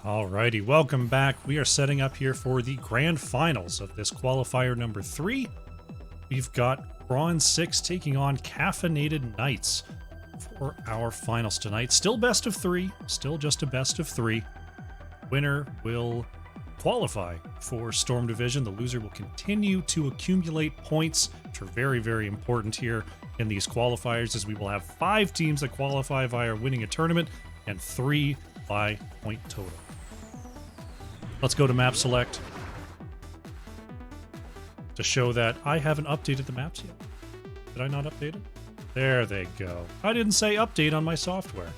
Alrighty, welcome back. We are setting up here for the grand finals of this qualifier number 3. We've got Bronze6 taking on Caffeinated Knights for our finals tonight. Still best of 3, still just a best of 3. Winner will qualify for Storm Division. The loser will continue to accumulate points, which are very, very important here in these qualifiers, as we will have 5 teams that qualify via winning a tournament and 3 by point total. Let's go to map select to show that I haven't updated the maps yet. Did I not update it? There they go. I didn't say update on my software.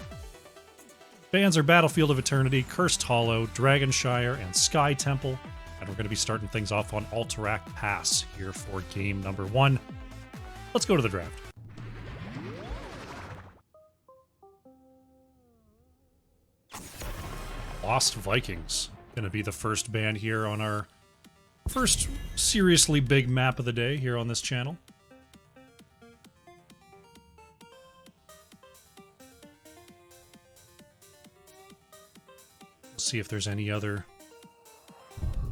Bands are Battlefield of Eternity, Cursed Hollow, Dragonshire, and Sky Temple. And we're going to be starting things off on Alterac Pass here for game number 1. Let's go to the draft. Lost Vikings. Going to be the first band here on our first seriously big map of the day here on this channel. Let's see if there's any other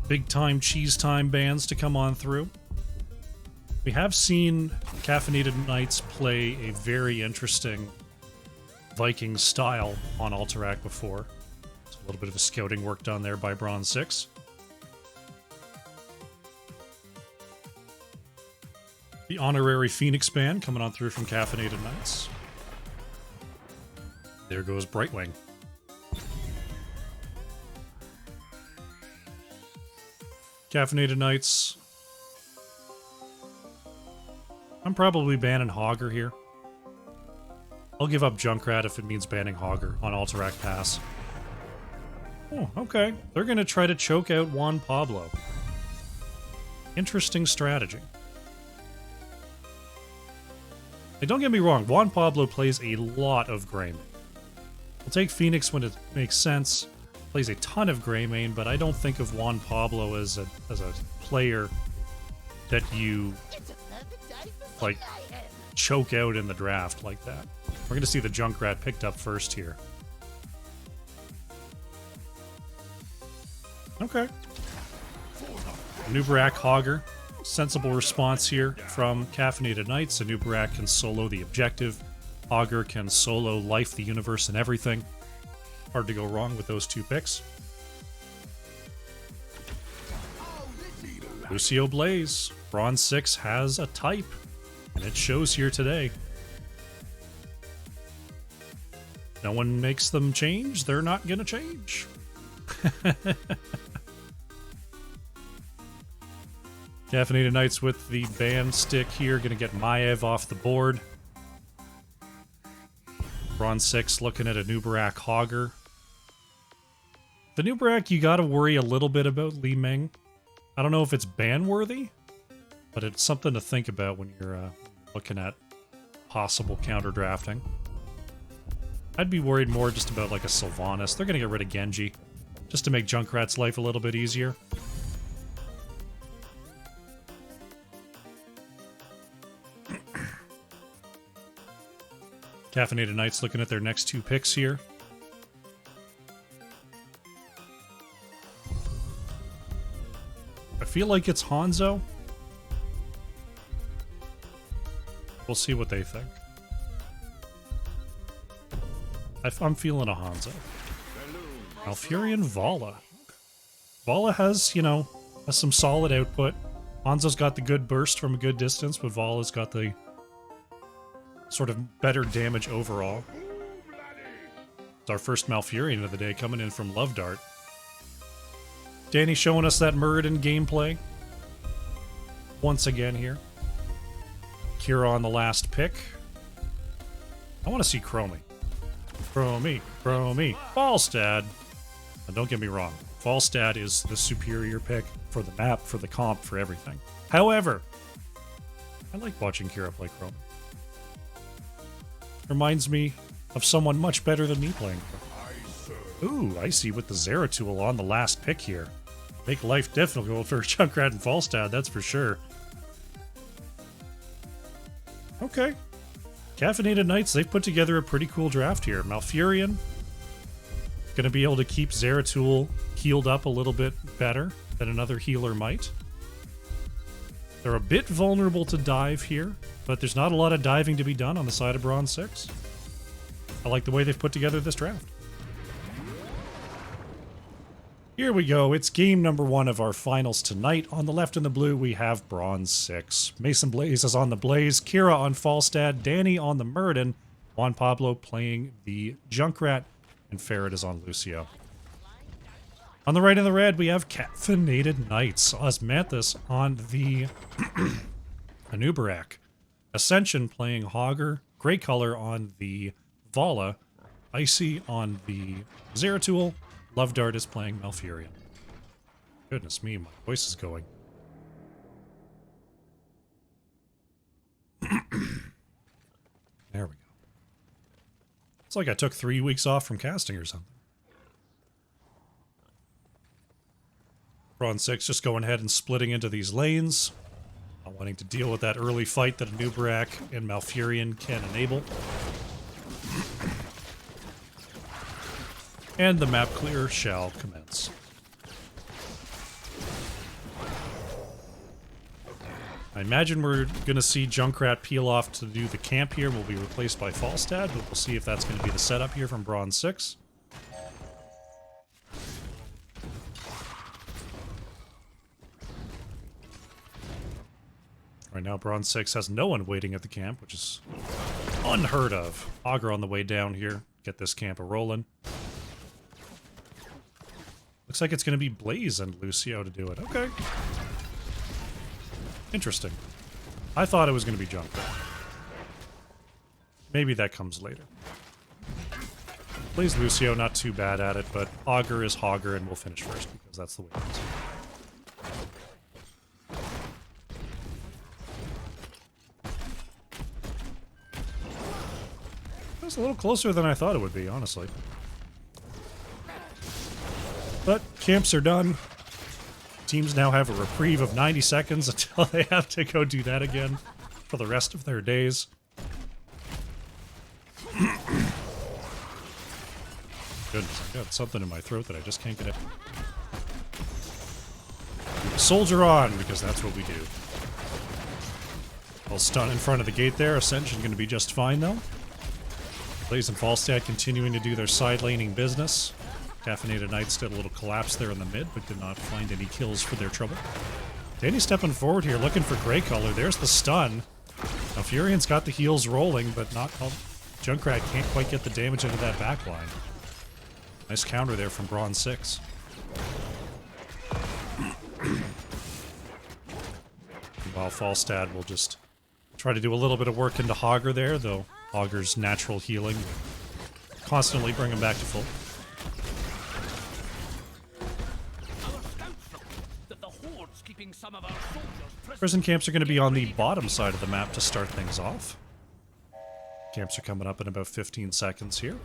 big time cheese time bands to come on through. We have seen Caffeinated Knights play a very interesting Viking style on Alterac before. A little bit of a scouting work done there by Bronze6. The honorary Phoenix band coming on through from Caffeinated Knights. There goes Brightwing. Caffeinated Knights. I'm probably banning Hogger here. I'll give up Junkrat if it means banning Hogger on Alterac Pass. Oh, okay. They're going to try to choke out Juan Pablo. Interesting strategy. Hey, don't get me wrong, Juan Pablo plays a lot of Greymane. We'll take Phoenix when it makes sense. Plays a ton of Greymane, but I don't think of Juan Pablo as a player that you, like, choke out in the draft like that. We're going to see the Junkrat picked up first here. Okay. Nubarak Hogger. Sensible response here from Caffeinated Knights. Nubarak can solo the objective. Hogger can solo life, the universe, and everything. Hard to go wrong with those two picks. Lucio Blaze. Bronze6 has a type, and it shows here today. No one makes them change, they're not gonna change. Caffeinated Knights with the band stick here, gonna get Maev off the board. Bronze6 looking at a Nubarak Hogger. The Nubarak, you gotta worry a little bit about Li Ming. I don't know if it's ban-worthy, but it's something to think about when you're looking at possible counter-drafting. I'd be worried more just about like a Sylvanas. They're gonna get rid of Genji, just to make Junkrat's life a little bit easier. Caffeinated Knights looking at their next 2 picks here. I feel like it's Hanzo. We'll see what they think. I'm feeling a Hanzo. Malfurion Vala. Vala has, you know, has some solid output. Hanzo's got the good burst from a good distance, but Vala's got the sort of better damage overall. It's our first Malfurion of the day coming in from Love Dart. Danny showing us that Muradin gameplay once again here. Kira on the last pick. I want to see Chromie. Chromie. Falstad. Now don't get me wrong. Falstad is the superior pick for the map, for the comp, for everything. However, I like watching Kira play Chromie. Reminds me of someone much better than me playing. Ooh, Icy with the Zeratul on the last pick here. Make life difficult for Junkrat and Falstad, that's for sure. Okay. Caffeinated Knights, they've put together a pretty cool draft here. Malfurion, going to be able to keep Zeratul healed up a little bit better than another healer might. They're a bit vulnerable to dive here, but there's not a lot of diving to be done on the side of Bronze6. I like the way they've put together this draft. Here we go. It's game number 1 of our finals tonight. On the left in the blue, we have Bronze6. Mason Blaze is on the Blaze, Kira on Falstad, Danny on the Muradin, Juan Pablo playing the Junkrat, and Ferret is on Lucio. On the right in the red, we have Caffeinated Knights. Osmanthus on the Anubarak. Ascension playing Hogger. Grey Color on the Vala. Icy on the Zeratul. Love Dart is playing Malfurion. Goodness me, my voice is going. There we go. It's like I took 3 weeks off from casting or something. Bronze6 just going ahead and splitting into these lanes. Not wanting to deal with that early fight that Anubarak and Malfurion can enable. And the map clear shall commence. I imagine we're going to see Junkrat peel off to do the camp here. Will be replaced by Falstad, but we'll see if that's going to be the setup here from Bronze6. Right now, Bronze6 has no one waiting at the camp, which is unheard of. Augur on the way down here. Get this camp a-rolling. Looks like it's going to be Blaze and Lucio to do it. Okay. Interesting. I thought it was going to be Junkrat. Maybe that comes later. Blaze Lucio, not too bad at it, but Augur is Hogger, and we'll finish first because that's the way it is. It's a little closer than I thought it would be, honestly. But camps are done. Teams now have a reprieve of 90 seconds until they have to go do that again for the rest of their days. Goodness, I've got something in my throat that I just can't get out. Soldier on, because that's what we do. Well, stun in front of the gate there. Ascension going to be just fine, though. Blaze and Falstad continuing to do their side laning business. Caffeinated Knights did a little collapse there in the mid, but did not find any kills for their trouble. Danny stepping forward here, looking for Grey Color. There's the stun. Now Furion's got the heals rolling, but not Junkrat can't quite get the damage into that backline. Nice counter there from Bronze6. While Falstad will just try to do a little bit of work into Hogger there, though Hogger's natural healing constantly bring him back to full. Prison camps are going to be on the bottom side of the map to start things off. Camps are coming up in about 15 seconds here.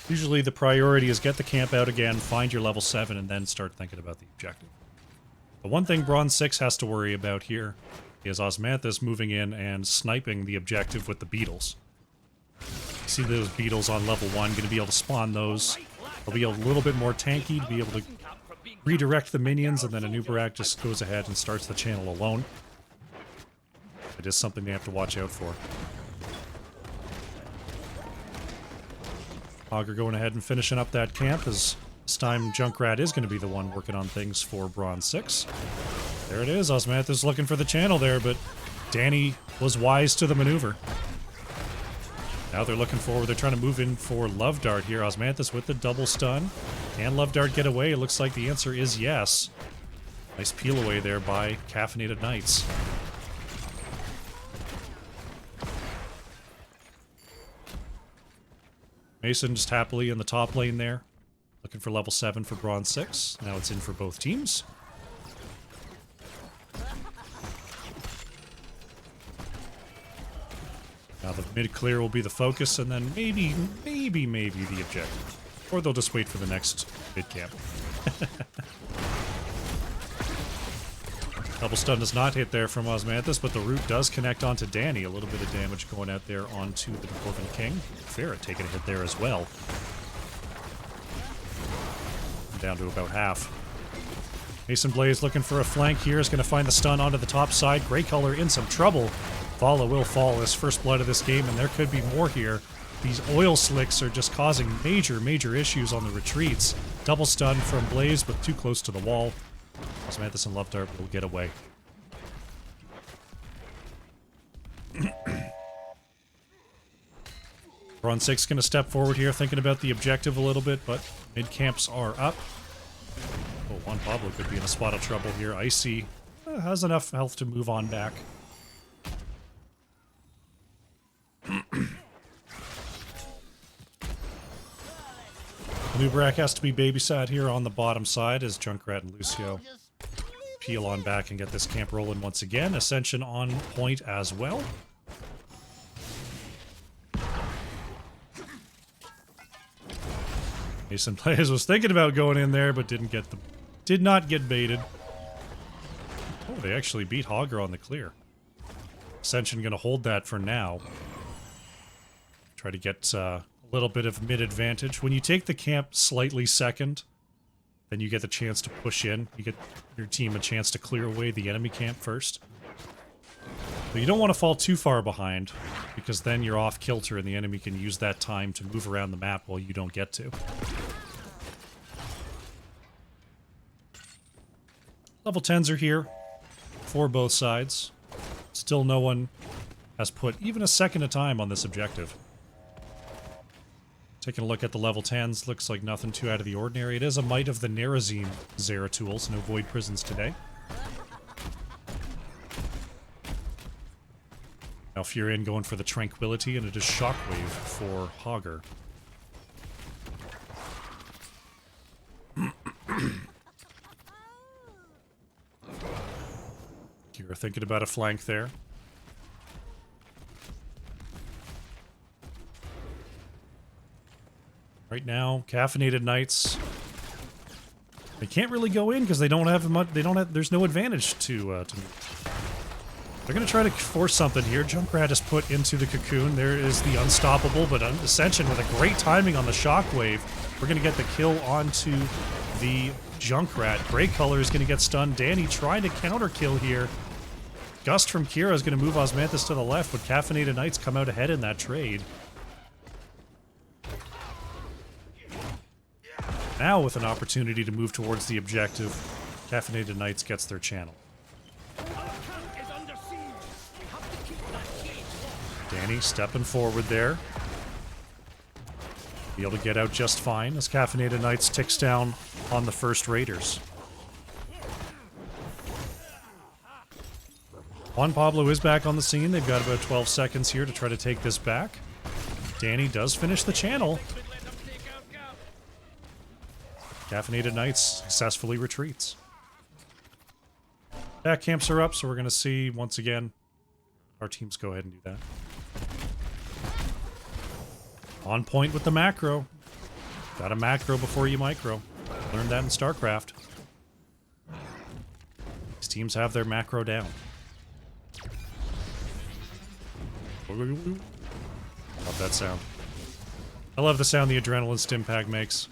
Usually the priority is get the camp out again, find your level 7, and then start thinking about the objective. The one thing Bronze6 has to worry about here is Osmanthus moving in and sniping the objective with the beetles. See those beetles on level 1, going to be able to spawn those. They'll be a little bit more tanky to be able to redirect the minions, and then Anubarak just goes ahead and starts the channel alone. It is something they have to watch out for. Augur going ahead and finishing up that camp, as this time Junkrat is going to be the one working on things for Bronze6. There it is, Osmanthus looking for the channel there, but Danny was wise to the maneuver. Now they're looking forward, they're trying to move in for Love Dart here. Osmanthus with the double stun. Can Love Dart get away? It looks like the answer is yes. Nice peel away there by Caffeinated Knights. Mason just happily in the top lane there. Looking for level 7 for Bronze6. Now it's in for both teams. Now the mid-clear will be the focus, and then maybe the objective. Or they'll just wait for the next mid-camp. Double stun does not hit there from Osmanthus, but the root does connect onto Danny. A little bit of damage going out there onto the Dwarven King. Farah taking a hit there as well. Down to about half. Mason Blaze looking for a flank here. Is going to find the stun onto the top side. Grey Color in some trouble. Vala will fall as first blood of this game, and there could be more here. These oil slicks are just causing major issues on the retreats. Double stun from Blaze, but too close to the wall. Osmanthus and Love Dart will get away. Bronze6 going to step forward here, thinking about the objective a little bit, but mid camps are up. Oh, Juan Pablo could be in a spot of trouble here. Icy has enough health to move on back. Nubrak has to be babysat here on the bottom side as Junkrat and Lucio peel on back and get this camp rolling once again. Ascension on point as well. Mason Blaze was thinking about going in there, but did not get baited. Oh, they actually beat Hogger on the clear. Ascension gonna hold that for now. Try to get a little bit of mid advantage. When you take the camp slightly second, then you get the chance to push in. You get your team a chance to clear away the enemy camp first. But you don't want to fall too far behind, because then you're off kilter and the enemy can use that time to move around the map while you don't get to. Level 10s are here for both sides. Still no one has put even a second of time on this objective. Taking a look at the level 10s, looks like nothing too out of the ordinary. It is a Might of the Nerazim Zeratul, no Void Prisons today. Alfurion going for the Tranquility, and it is Shockwave for Hogger. Kira thinking about a flank there. Right now, Caffeinated Knights, they can't really go in because they don't have much. There's no advantage to They're going to try to force something here. Junkrat is put into the cocoon. There is the Unstoppable, but Ascension with a great timing on the Shockwave. We're going to get the kill onto the Junkrat. Grey Color is going to get stunned. Danny trying to counter kill here. Gust from Kira is going to move Osmanthus to the left, but Caffeinated Knights come out ahead in that trade. Now with an opportunity to move towards the objective, Caffeinated Knights gets their channel. Danny stepping forward there. Be able to get out just fine as Caffeinated Knights ticks down on the first Raiders. Juan Pablo is back on the scene. They've got about 12 seconds here to try to take this back. Danny does finish the channel. Caffeinated Knights successfully retreats. Back camps are up, so we're going to see, once again, our teams go ahead and do that. On point with the macro. Got a macro before you micro. Learned that in StarCraft. These teams have their macro down. Love that sound. I love the sound the Adrenaline Stim Pack makes.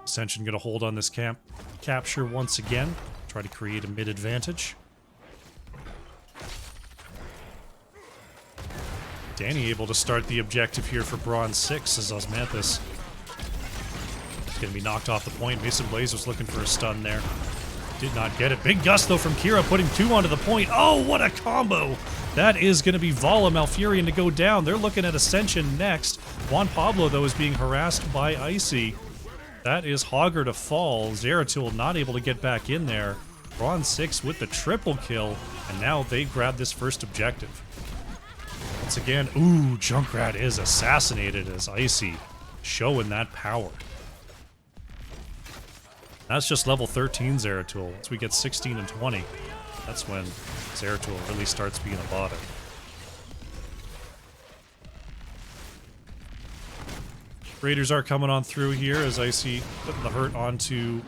Ascension gonna hold on this camp. Capture once again. Try to create a mid advantage. Danny able to start the objective here for Bronze6 as Osmanthus is gonna be knocked off the point. Mason Blaze was looking for a stun there. Did not get it. Big gust though from Kira, putting 2 onto the point. Oh, what a combo! That is gonna be Vala Malfurion to go down. They're looking at Ascension next. Juan Pablo though is being harassed by Icy. That is Hogger to fall. Zeratul not able to get back in there. Bronze6 with the triple kill, and now they grab this first objective. Once again, ooh, Junkrat is assassinated as Icy, showing that power. That's just level 13 Zeratul. Once we get 16 and 20, that's when Zeratul really starts being a bother. Raiders are coming on through here as Icy putting the hurt onto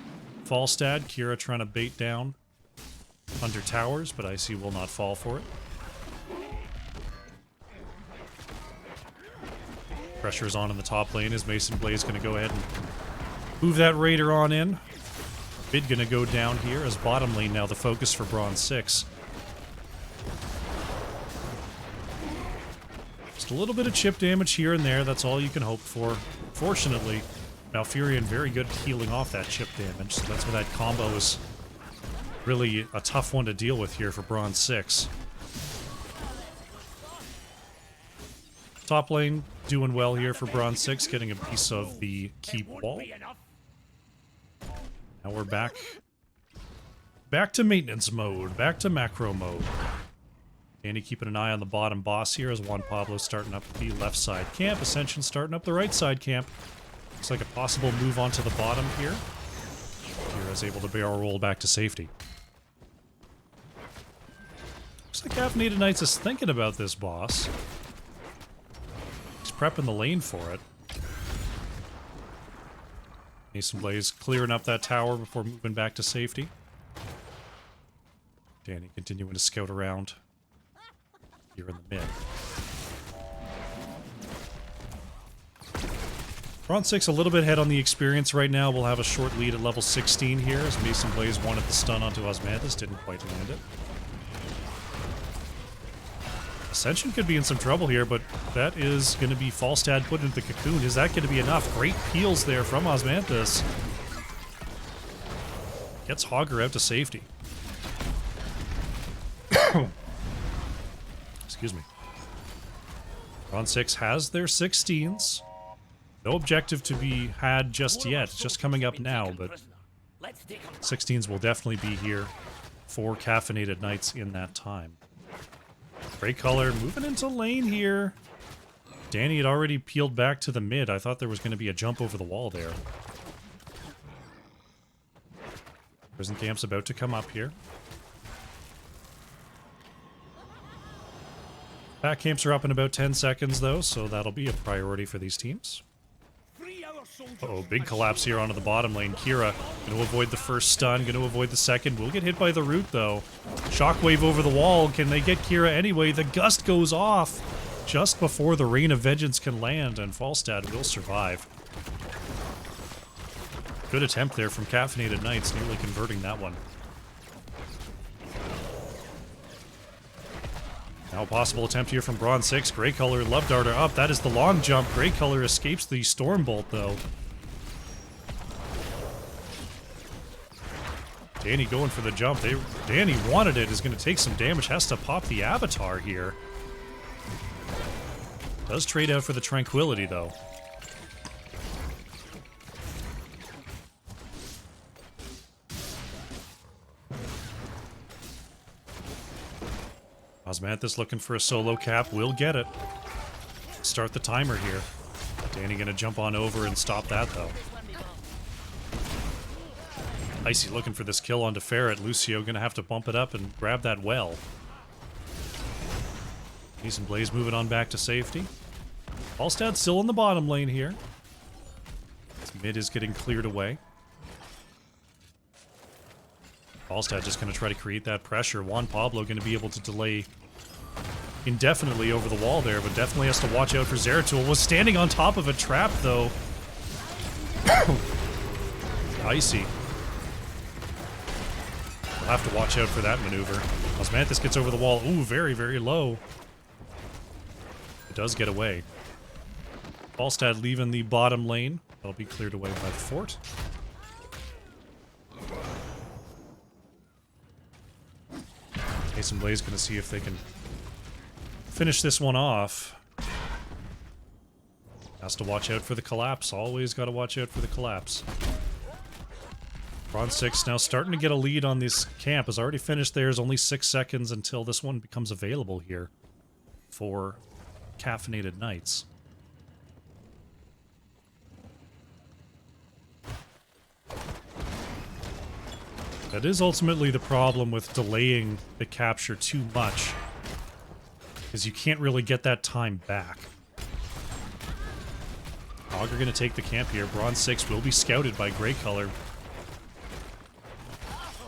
Falstad. Kira trying to bait down under towers, but Icy will not fall for it. Pressure is on in the top lane as Mason Blaze going to go ahead and move that Raider on in. Mid going to go down here as bottom lane now the focus for Bronze6. Just a little bit of chip damage here and there, that's all you can hope for. Fortunately, Malfurion very good at healing off that chip damage, so that's why that combo is really a tough one to deal with here for Bronze6. Top lane doing well here for Bronze6, getting a piece of the keep wall. Now we're back to maintenance mode, back to macro mode. Danny keeping an eye on the bottom boss here as Juan Pablo starting up the left side camp, Ascension starting up the right side camp. Looks like a possible move onto the bottom here. Kira is able to barrel roll back to safety. Looks like Caffeinated Knights is thinking about this boss. He's prepping the lane for it. Mason Blaze clearing up that tower before moving back to safety. Danny continuing to scout around here in the mid. Bronze6 a little bit ahead on the experience right now. We'll have a short lead at level 16 here as Mason Blaze wanted the stun onto Osmanthus, didn't quite land it. Ascension could be in some trouble here, but that is going to be Falstad put into the cocoon. Is that going to be enough? Great peels there from Osmanthus. Gets Hogger out to safety. Excuse me. Bronze6 has their 16s. No objective to be had just yet. It's just coming up now, but 16s will definitely be here for Caffeinated Knights in that time. Great color moving into lane here. Danny had already peeled back to the mid. I thought there was going to be a jump over the wall there. Prison Camp's about to come up here. Back camps are up in about 10 seconds though, so that'll be a priority for these teams. Uh-oh, big collapse here onto the bottom lane. Kira going to avoid the first stun, going to avoid the second. Will get hit by the root, though. Shockwave over the wall. Can they get Kira anyway? The gust goes off just before the Rain of Vengeance can land, and Falstad will survive. Good attempt there from Caffeinated Knights, nearly converting that one. Now a possible attempt here from Bronze6. Grey Color, Love Darter up. That is the long jump. Grey Color escapes the Stormbolt, though. Danny going for the jump. Danny wanted it, is going to take some damage. Has to pop the Avatar here. Does trade out for the Tranquility, though. Osmanthus looking for a solo cap, will get it. Start the timer here. Danny gonna jump on over and stop that though. Icy looking for this kill onto Ferret. Lucio gonna have to bump it up and grab that well. Mason Blaze moving on back to safety. Falstad still in the bottom lane here. This mid is getting cleared away. Falstad just going to try to create that pressure. Juan Pablo going to be able to delay indefinitely over the wall there, but definitely has to watch out for Zeratul. Was standing on top of a trap, though. Icy. We'll have to watch out for that maneuver. Osmanthus gets over the wall. Ooh, very, very low. It does get away. Falstad leaving the bottom lane. That'll be cleared away by the fort. Mason Blaze going to see if they can finish this one off. Has to watch out for the collapse. Always got to watch out for the collapse. Bronze6 now starting to get a lead on this camp. Has already finished theirs. Only 6 seconds until this one becomes available here for Caffeinated Knights. That is ultimately the problem with delaying the capture too much, is you can't really get that time back. Augur gonna take the camp here. Bronze6 will be scouted by Grey Color.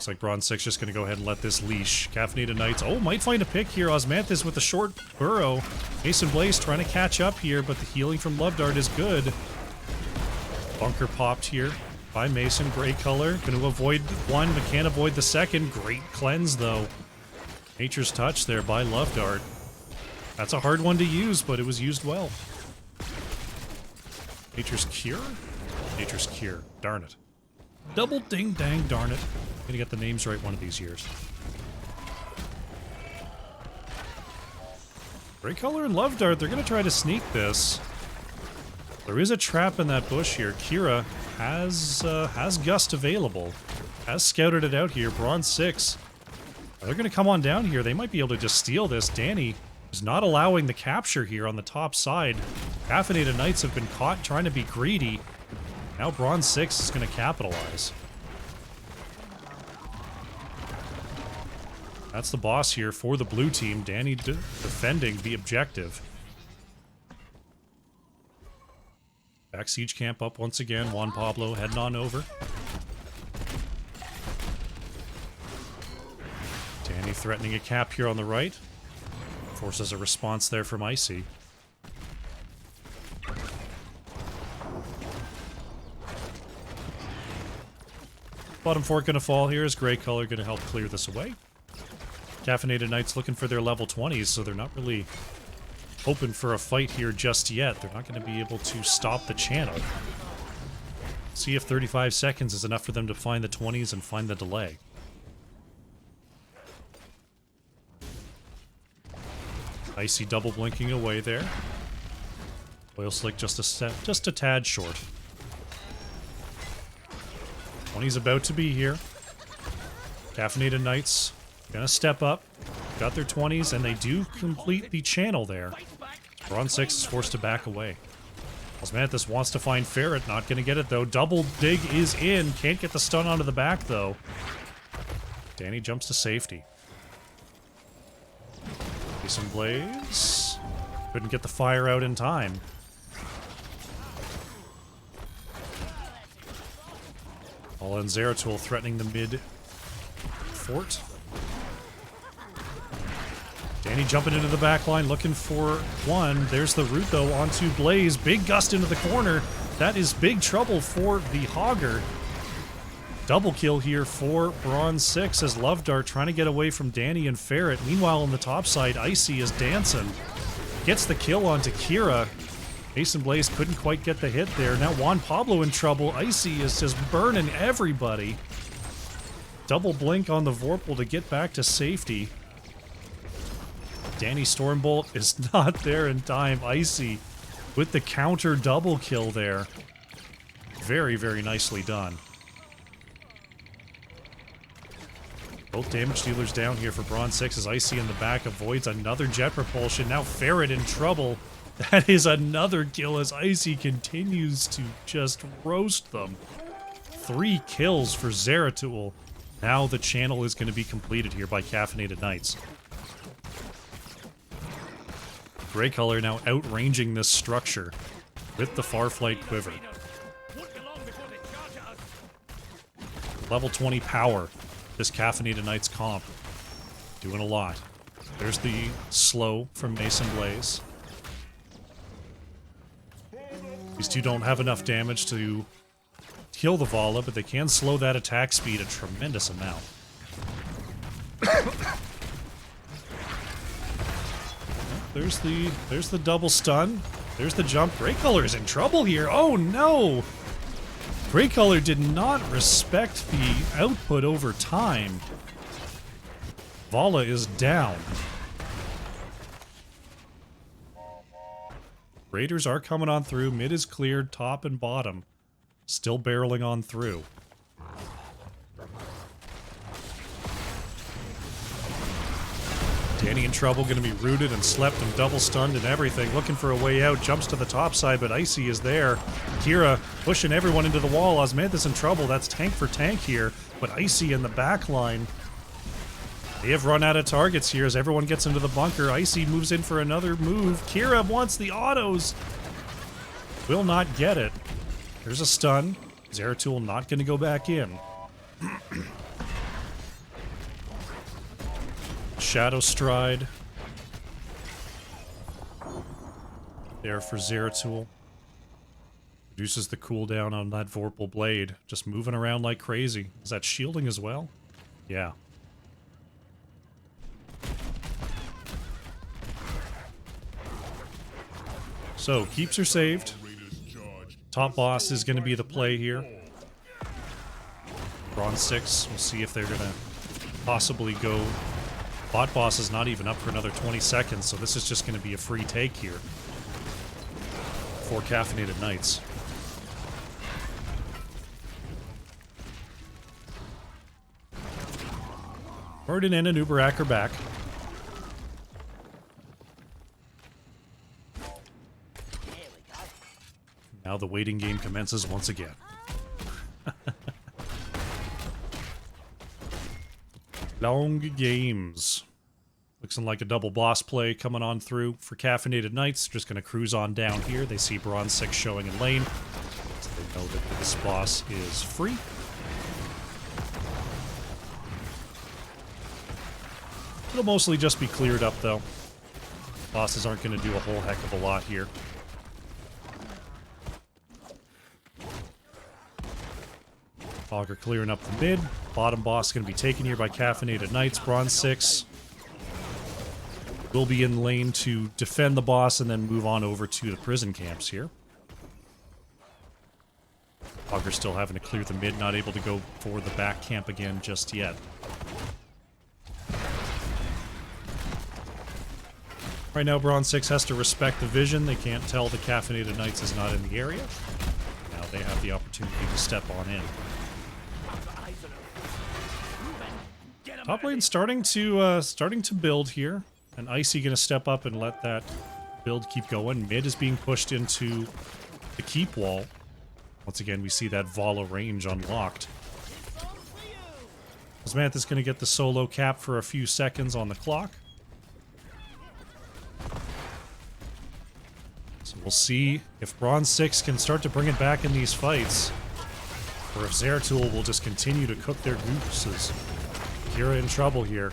Looks like Bronze6 just going to go ahead and let this leash. Caffeinated Knights. Oh, might find a pick here. Osmanthus with a short burrow. Mason Blaze trying to catch up here, but the healing from Love Dart is good. Bunker popped here by Mason. Gray color. Going to avoid one, but can't avoid the second. Great cleanse, though. Nature's Touch there by Love Dart. That's a hard one to use, but it was used well. Nature's Cure? Nature's Cure. Darn it. Double ding dang darn it. I'm gonna get the names right one of these years. Gray color and Love Dart, they're gonna try to sneak this. There is a trap in that bush here. Kira has Gust available. Has scouted it out here. Bronze6. They're gonna come on down here. They might be able to just steal this. Danny is not allowing the capture here on the top side. Caffeinated Knights have been caught trying to be greedy. Now Bronze6 is going to capitalize. That's the boss here for the blue team. Danny defending the objective. Back siege camp up once again. Juan Pablo heading on over. Danny threatening a cap here on the right. Forces a response there from Icy. Bottom fork gonna fall here. Is Gray color gonna help clear this away? Caffeinated Knights looking for their level 20s, so they're not really hoping for a fight here just yet. They're not gonna be able to stop the channel. See if 35 seconds is enough for them to find the 20s and find the delay. Icy double blinking away there. Oil Slick just a tad short. 20's about to be here. Caffeinated Knights gonna step up. Got their 20s, and they do complete the channel there. Bronze6 is forced to back away. Osmanthus wants to find Ferret, not gonna get it though. Double dig is in. Can't get the stun onto the back though. Danny jumps to safety. Some Blaze. Couldn't get the fire out in time. All in Zeratul threatening the mid fort. Danny jumping into the back line, looking for one. There's the root, though, onto Blaze. Big gust into the corner. That is big trouble for the Hogger. Double kill here for Bronze6 as Love Dart trying to get away from Danny and Ferret. Meanwhile, on the top side, Icy is dancing. Gets the kill onto Kira. Mason Blaze couldn't quite get the hit there. Now Juan Pablo in trouble. Icy is just burning everybody. Double blink on the Vorpal to get back to safety. Danny Stormbolt is not there in time. Icy with the counter double kill there. Very, very nicely done. Both damage dealers down here for Bronze6 as Icy in the back avoids another jet propulsion. Now Ferret in trouble. That is another kill as Icy continues to just roast them. 3 kills for Zeratul. Now the channel is going to be completed here by Caffeinated Knights. Gray color now outranging this structure with the Farflight Quiver. Level 20 power. This Caffeinated Knights comp. Doing a lot. There's the slow from Mason Blaze. These two don't have enough damage to kill the Vala, but they can slow that attack speed a tremendous amount. There's the double stun. There's the jump. Gray color is in trouble here. Oh no! Gray color did not respect the output over time. Vala is down. Raiders are coming on through. Mid is cleared, top and bottom. Still barreling on through. Danny in trouble, going to be rooted and slept and double stunned and everything. Looking for a way out, jumps to the top side, but Icy is there. Kira pushing everyone into the wall. Osmanthus in trouble. That's tank for tank here, but Icy in the back line. They have run out of targets here as everyone gets into the bunker. Icy moves in for another move. Kira wants the autos. Will not get it. There's a stun. Zeratul not going to go back in. Shadow Stride. There for Zeratul. Reduces the cooldown on that Vorpal Blade. Just moving around like crazy. Is that shielding as well? Yeah. So, keeps are saved. Top boss is going to be the play here. Bronze6. We'll see if they're going to possibly go... Bot boss is not even up for another 20 seconds, so this is just going to be a free take here. For Caffeinated Knights. Verdin and Anubarak are back. Now the waiting game commences once again. Long games. Looks like a double boss play coming on through for Caffeinated Knights. Just going to cruise on down here. They see Bronze6 showing in lane. So they know that this boss is free. It'll mostly just be cleared up, though. Bosses aren't going to do a whole heck of a lot here. Fogger clearing up the mid. Bottom boss going to be taken here by Caffeinated Knights. Bronze6 will be in lane to defend the boss and then move on over to the prison camps here. Fogger still having to clear the mid, not able to go for the back camp again just yet. Right now, Bronze6 has to respect the vision. They can't tell the Caffeinated Knights is not in the area. Now they have the opportunity to step on in. Top lane starting to build here. And Icy gonna step up and let that build keep going. Mid is being pushed into the keep wall. Once again, we see that Vala range unlocked. Osmanthus gonna get the solo cap for a few seconds on the clock. So we'll see if Bronze6 can start to bring it back in these fights. Or if Zeratul will just continue to cook their gooses. Kira in trouble here.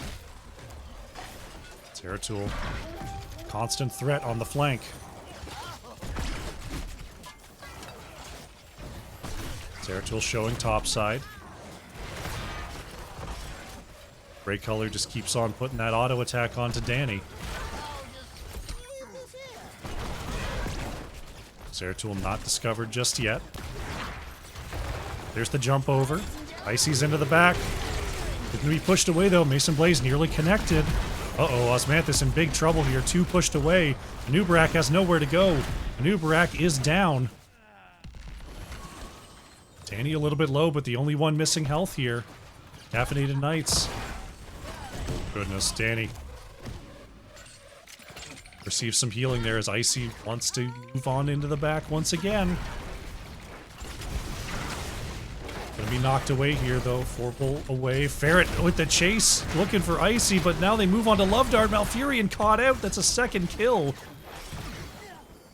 Zeratul, constant threat on the flank. Zeratul showing topside. Grey Color just keeps on putting that auto attack onto Danny. Zeratul not discovered just yet. There's the jump over. Icy's into the back. It's going to be pushed away though. Mason Blaze nearly connected. Uh-oh, Osmanthus in big trouble here. Two pushed away. Anubarak has nowhere to go. Anubarak is down. Danny a little bit low, but the only one missing health here. Caffeinated Knights. Goodness, Danny. Receives some healing there as Icy wants to move on into the back once again. Gonna be knocked away here, though. Vorpal away. Ferret with the chase, looking for Icy, but now they move on to Love Dart. Malfurion caught out. That's a second kill.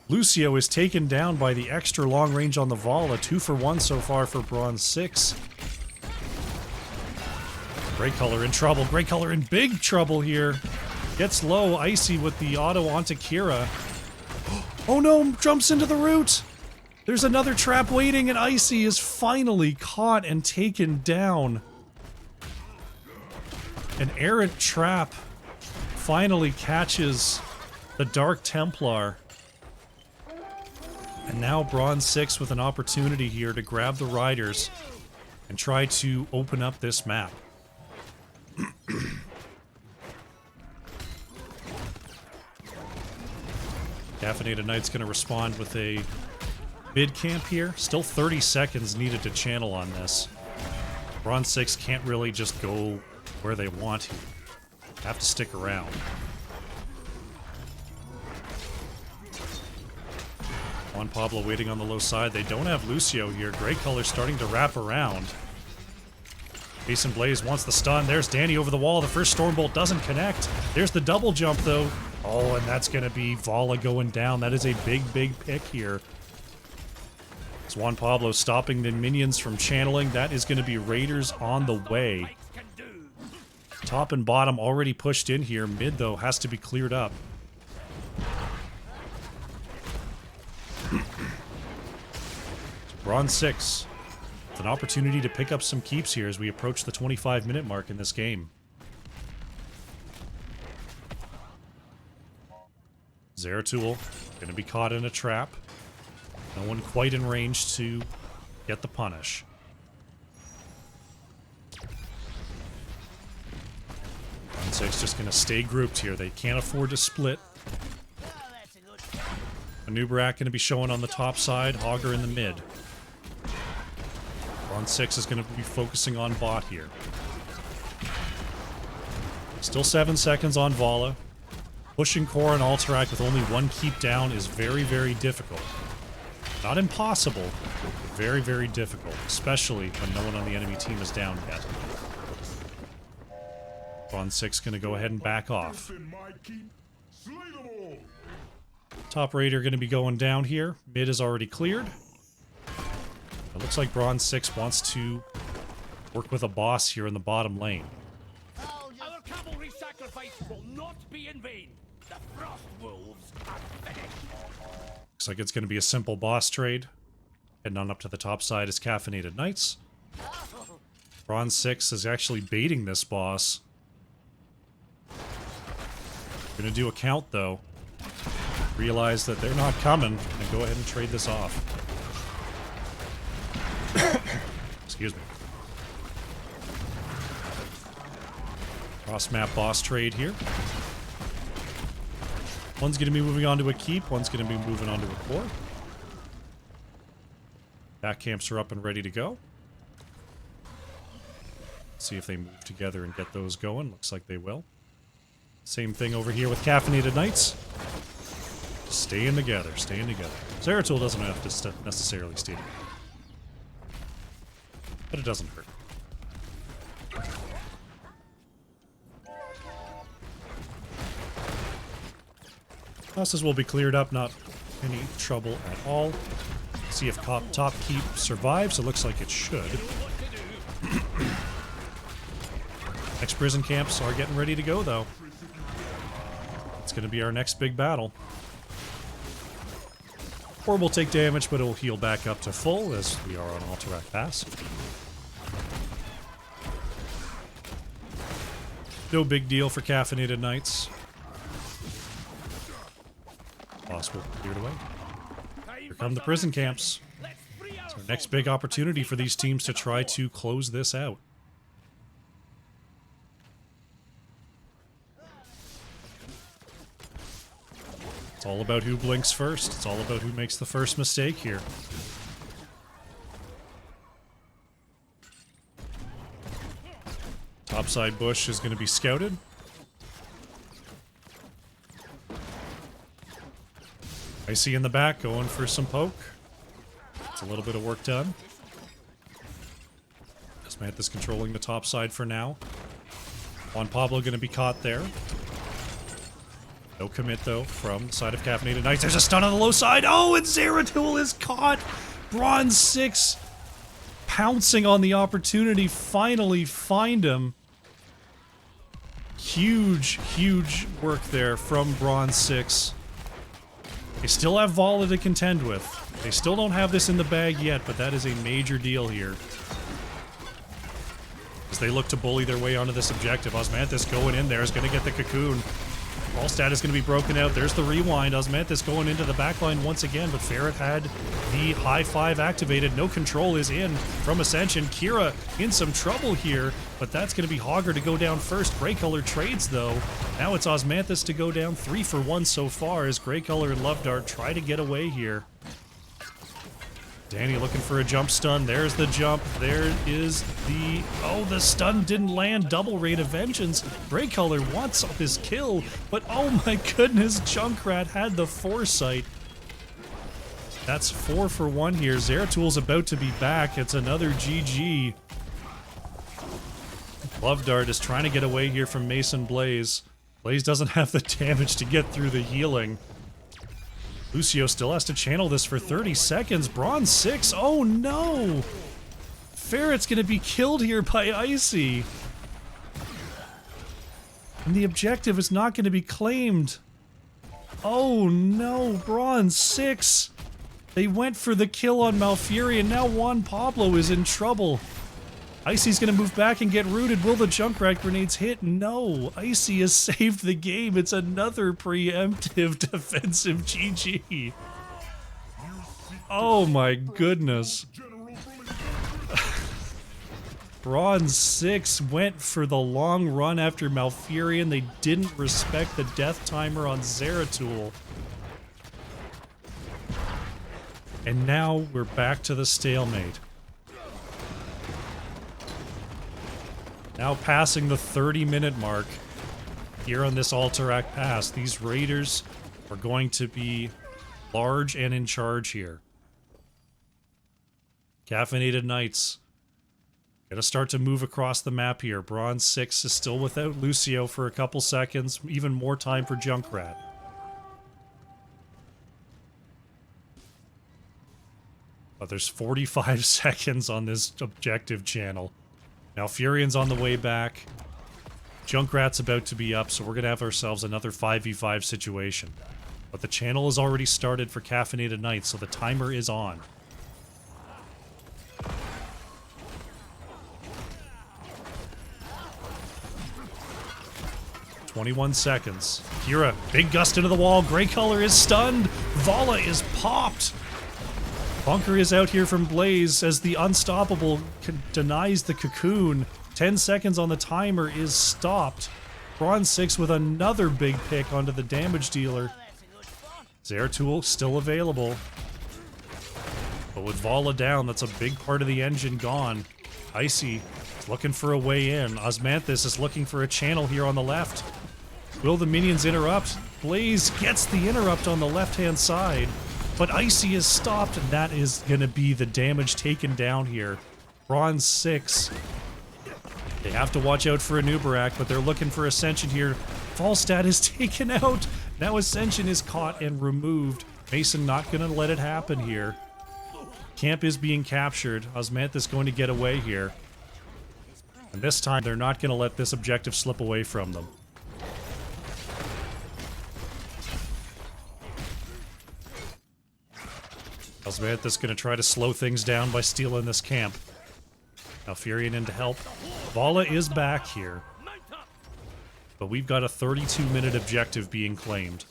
Lucio is taken down by the extra long range on the Vala. 2 for 1 so far for Bronze6. Grey Color in trouble. Grey Color in big trouble here. Gets low. Icy with the auto onto Kira. Oh no! Jumps into the root! There's another trap waiting, and Icy is finally caught and taken down. An errant trap finally catches the Dark Templar. And now Bronze6 with an opportunity here to grab the riders and try to open up this map. Caffeinated Knight's going to respond with a mid camp here. Still 30 seconds needed to channel on this. Bronze6 can't really just go where they want here. Have to stick around. Juan Pablo waiting on the low side. They don't have Lucio here. Grey Color starting to wrap around. Mason Blaze wants the stun. There's Danny over the wall. The first Stormbolt doesn't connect. There's the double jump, though. Oh, and that's going to be Vala going down. That is a big, big pick here. It's Juan Pablo stopping the minions from channeling. That is going to be Raiders on the way. Top and bottom already pushed in here. Mid, though, has to be cleared up. Bronze6. It's an opportunity to pick up some keeps here as we approach the 25-minute mark in this game. Zeratul going to be caught in a trap. No one quite in range to get the punish. Bronze6 just going to stay grouped here. They can't afford to split. Anubarak going to be showing on the top side. Hogger in the mid. Bronze6 is going to be focusing on bot here. Still 7 seconds on Vala. Pushing core and Alterac with only one keep down is very, very difficult. Not impossible, but very, very difficult, especially when no one on the enemy team is down yet. Bronze6 going to go ahead and back off. Top Raider going to be going down here. Mid is already cleared. It looks like Bronze6 wants to work with a boss here in the bottom lane. Our cavalry sacrifice will not be in vain. The Frost Wolves are finished. Looks like it's going to be a simple boss trade. Heading on up to the top side is Caffeinated Knights. Bronze6 is actually baiting this boss. Going to do a count, though. Realize that they're not coming, and go ahead and trade this off. Excuse me. Cross-map boss trade here. One's going to be moving on to a keep, one's going to be moving on to a core. Back camps are up and ready to go. See if they move together and get those going. Looks like they will. Same thing over here with Caffeinated Knights. Staying together, staying together. Zeratul doesn't have to necessarily stay together. But it doesn't hurt. Bosses will be cleared up, not any trouble at all. See if top keep survives. It looks like it should. Next prison camps are getting ready to go, though. It's going to be our next big battle. Or we'll take damage, but it will heal back up to full as we are on Alterac Pass. No big deal for Caffeinated Knights. Boss will be cleared away. Here come the prison camps. It's our next big opportunity for these teams to try to close this out. It's all about who blinks first. It's all about who makes the first mistake here. Topside bush is going to be scouted. Icy in the back, going for some poke. It's a little bit of work done. Mantis controlling the top side for now. Juan Pablo going to be caught there. No commit, though, from the side of Caffeinated Knights. There's a stun on the low side. Oh, and Zeratul is caught. Bronze6 pouncing on the opportunity. Finally find him. Huge, huge work there from Bronze6. They still have Vala to contend with. They still don't have this in the bag yet, but that is a major deal here. As they look to bully their way onto this objective, Osmanthus going in there is going to get the cocoon. Allstat is going to be broken out. There's the rewind. Osmanthus going into the backline once again, but Ferret had the high five activated. No control is in from Ascension. Kira in some trouble here, but that's going to be Hogger to go down first. Grey Color trades, though. Now it's Osmanthus to go down 3 for 1 so far as Grey Color and Love Dart try to get away here. Danny looking for a jump stun. There's the jump. There is the... Oh, the stun didn't land. Double Rate of Vengeance. Grey Color wants his kill, but oh my goodness, Junkrat had the foresight. That's 4 for 1 here. Zeratul's about to be back. It's another GG. Love Dart is trying to get away here from Mason Blaze. Blaze doesn't have the damage to get through the healing. Lucio still has to channel this for 30 seconds. Bronze6, oh no! Ferret's gonna be killed here by Icy. And the objective is not going to be claimed. Oh no, Bronze6. They went for the kill on Malfurion. Now Juan Pablo is in trouble. Icy's going to move back and get rooted. Will the Junkrat grenades hit? No. Icy has saved the game. It's another preemptive defensive GG. Oh my goodness. Bronze6 went for the long run after Malfurion. They didn't respect the death timer on Zeratul. And now we're back to the stalemate. Now passing the 30-minute mark here on this Alterac Pass. These Raiders are going to be large and in charge here. Caffeinated Knights gonna start to move across the map here. Bronze6 is still without Lucio for a couple seconds. Even more time for Junkrat. But there's 45 seconds on this objective channel. Now Furion's on the way back. Junkrat's about to be up, so we're gonna have ourselves another 5v5 situation. But the channel has already started for Caffeinated Knights, so the timer is on. 21 seconds. Kira, big gust into the wall. Grey color is stunned. Vala is popped. Bunker is out here from Blaze as the Unstoppable denies the cocoon. 10 seconds on the timer is stopped. Bronze6 with another big pick onto the damage dealer. Zeratul still available. But with Vala down, that's a big part of the engine gone. Icy is looking for a way in. Osmanthus is looking for a channel here on the left. Will the minions interrupt? Blaze gets the interrupt on the left-hand side. But Icy is stopped, and that is going to be the damage taken down here. Bronze6. They have to watch out for a Nubarak, but they're looking for Ascension here. Falstad is taken out. Now Ascension is caught and removed. Mason not going to let it happen here. Camp is being captured. Osmanthus going to get away here. And this time, they're not going to let this objective slip away from them. Osmanthus going to try to slow things down by stealing this camp. Now Furion in to help. Vala is back here. But we've got a 32-minute objective being claimed.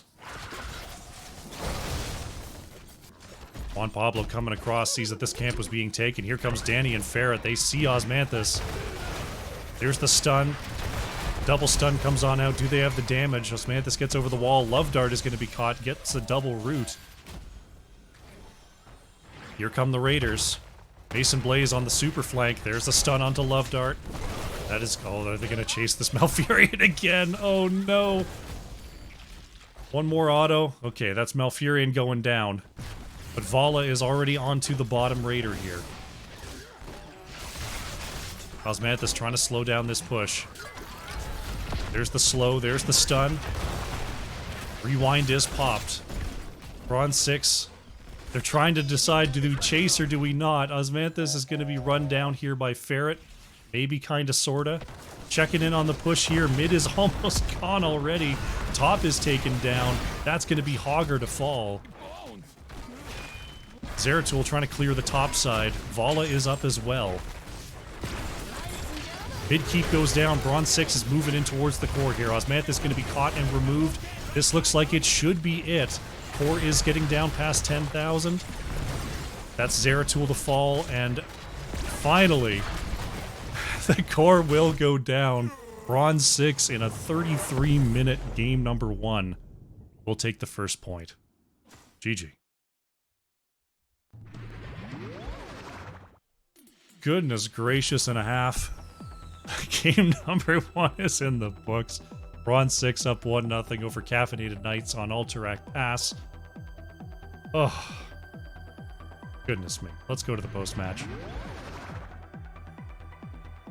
Juan Pablo coming across, sees that this camp was being taken. Here comes Danny and Ferret. They see Osmanthus. There's the stun. Double stun comes on out. Do they have the damage? Osmanthus gets over the wall. Love Dart is going to be caught. Gets the double root. Here come the Raiders. Mason Blaze on the super flank. There's a stun onto Love Dart. That is... Oh, are they going to chase this Malfurion again? Oh, no. One more auto. Okay, that's Malfurion going down. But Vala is already onto the bottom Raider here. Osmanthus trying to slow down this push. There's the slow. There's the stun. Rewind is popped. Bronze6... They're trying to decide, do we chase or do we not? Osmanthus is going to be run down here by Ferret. Maybe, kinda, sorta. Checking in on the push here. Mid is almost gone already. Top is taken down. That's going to be Hogger to fall. Zeratul trying to clear the top side. Vala is up as well. Mid keep goes down. Bronze6 is moving in towards the core here. Osmanthus is going to be caught and removed. This looks like it should be it. Core is getting down past 10,000. That's Zeratul to fall, and finally, the core will go down. Bronze6 in a 33-minute game number 1 will take the first point. GG. Goodness gracious and a half. Game number 1 is in the books. Bronze6 up 1-0 over Caffeinated Knights on Alterac Pass. Oh, goodness me. Let's go to the post-match.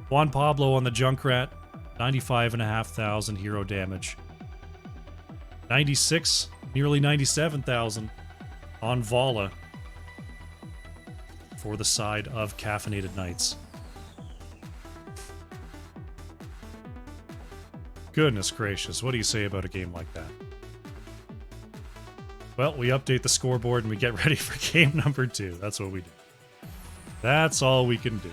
Juan Pablo on the Junkrat, 95,500 hero damage. 96, nearly 97,000 on Vala for the side of Caffeinated Knights. Goodness gracious, what do you say about a game like that? Well, we update the scoreboard and we get ready for game number 2. That's what we do. That's all we can do.